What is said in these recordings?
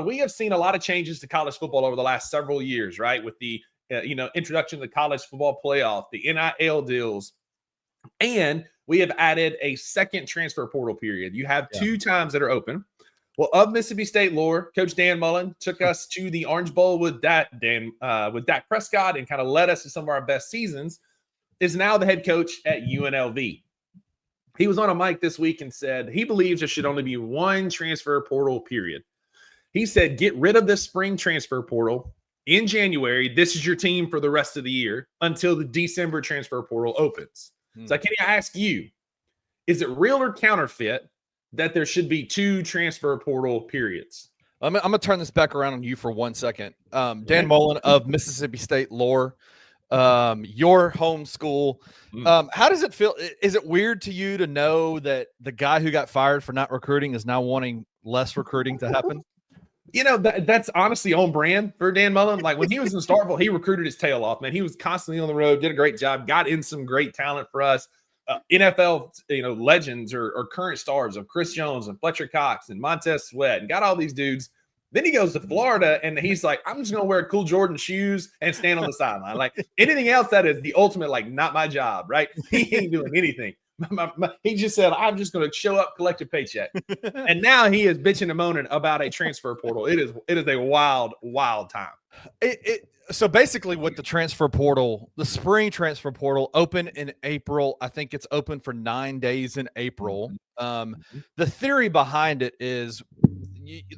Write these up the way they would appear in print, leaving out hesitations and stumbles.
we have seen a lot of changes to college football over the last several years, right? With the introduction of the college football playoff, the NIL deals, and we have added a second transfer portal period. You have 2 times that are open. Well, of Mississippi State lore, Coach Dan Mullen took us to the Orange Bowl with Dak Prescott and kind of led us to some of our best seasons, is now the head coach at UNLV. He was on a mic this week and said he believes there should only be 1 transfer portal period. He said, get rid of this spring transfer portal in January. This is your team for the rest of the year until the December transfer portal opens. So can I ask you, is it real or counterfeit that there should be 2 transfer portal periods? I'm going to turn this back around on you for 1 second. Dan Mullen of Mississippi State lore, your home school. How does it feel? Is it weird to you to know that the guy who got fired for not recruiting is now wanting less recruiting to happen? That's honestly on brand for Dan Mullen. Like when he was in Starkville, he recruited his tail off, man. He was constantly on the road, did a great job, got in some great talent for us. NFL, legends or current stars of Chris Jones and Fletcher Cox and Montez Sweat, and got all these dudes. Then he goes to Florida and he's like, I'm just going to wear cool Jordan shoes and stand on the sideline. Like anything else, that is the ultimate, like, not my job, right? He ain't doing anything. He just said, I'm just going to show up, collect a paycheck. And now he is bitching and moaning about a transfer portal. It is a wild, wild time. So basically with the transfer portal, the spring transfer portal open in April. I think it's open for 9 days in April. The theory behind it is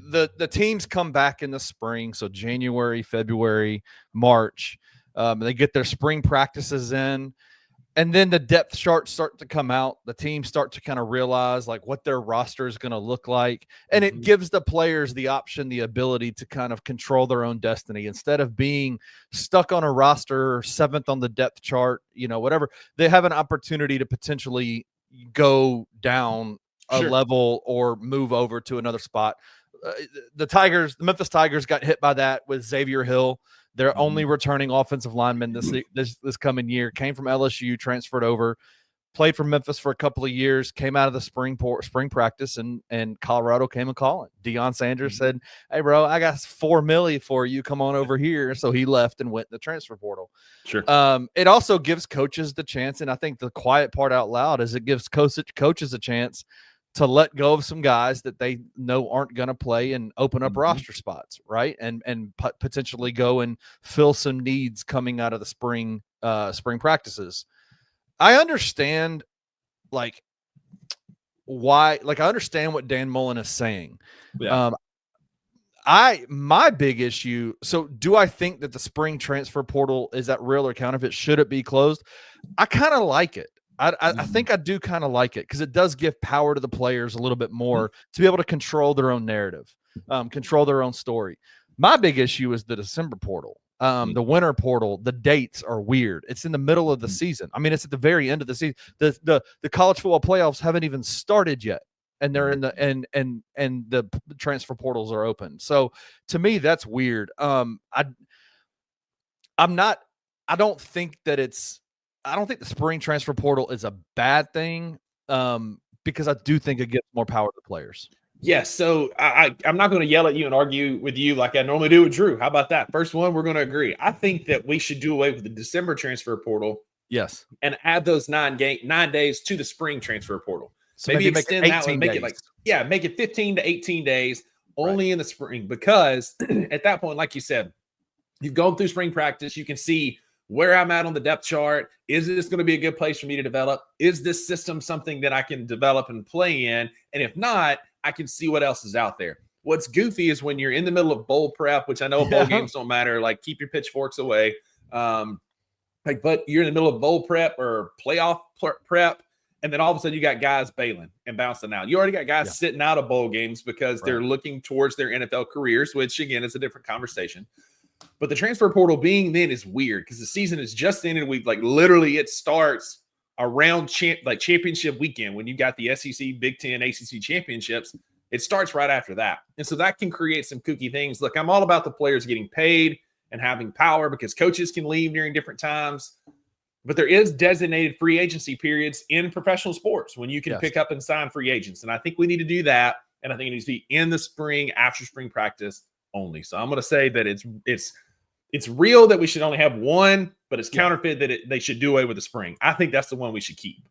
the teams come back in the spring. So January, February, March, they get their spring practices in. And then the depth charts start to come out. The teams start to kind of realize like what their roster is going to look like. And it gives the players the option, the ability to kind of control their own destiny instead of being stuck on a roster 7th on the depth chart, whatever. They have an opportunity to potentially go down a level or move over to another spot. The Memphis Tigers got hit by that with Xavier Hill. They're only returning offensive lineman this coming year. Came from LSU, transferred over, played for Memphis for a couple of years, came out of the spring practice, and Colorado came and calling. Deion Sanders said, hey, bro, I got $4 million for you. Come on over here. So he left and went in the transfer portal. Sure. It also gives coaches the chance, and I think the quiet part out loud is it gives coaches a chance to let go of some guys that they know aren't going to play and open up roster spots, right? And potentially go and fill some needs coming out of the spring practices. I understand I understand what Dan Mullen is saying. Yeah. My big issue. So do I think that the spring transfer portal is that real or counterfeit? Should it be closed? I kind of like it. I think I do kind of like it because it does give power to the players a little bit more to be able to control their own narrative, control their own story. My big issue is the December portal, the winter portal. The dates are weird. It's in the middle of the season. I mean, it's at the very end of the season. The college football playoffs haven't even started yet, and they're in the and the transfer portals are open. So to me, that's weird. I don't think the spring transfer portal is a bad thing because I do think it gives more power to the players. Yes. So I'm not going to yell at you and argue with you like I normally do with Drew. How about that? First one, we're going to agree. I think that we should do away with the December transfer portal. Yes. And add those 9 days to the spring transfer portal. So maybe extend that one, make it 15 to 18 days only in the spring, because at that point, like you said, you've gone through spring practice. You can see where I'm at on the depth chart. Is this going to be a good place for me to develop? Is this system something that I can develop and play in? And if not, I can see what else is out there. What's goofy is when you're in the middle of bowl prep, which I know bowl games don't matter. Like, keep your pitchforks away. But you're in the middle of bowl prep or playoff prep, and then all of a sudden you got guys bailing and bouncing out. You already got guys sitting out of bowl games because they're looking towards their NFL careers, which again is a different conversation. But the transfer portal being then is weird because the season is just ended. We've literally it starts around championship weekend when you got the SEC, Big Ten, ACC championships. It starts right after that. And so that can create some kooky things. Look, I'm all about the players getting paid and having power because coaches can leave during different times. But there is designated free agency periods in professional sports when you can pick up and sign free agents. And I think we need to do that. And I think it needs to be in the spring after spring practice only. So I'm going to say that it's real that we should only have one, but it's counterfeit that they should do away with the spring. I think that's the one we should keep.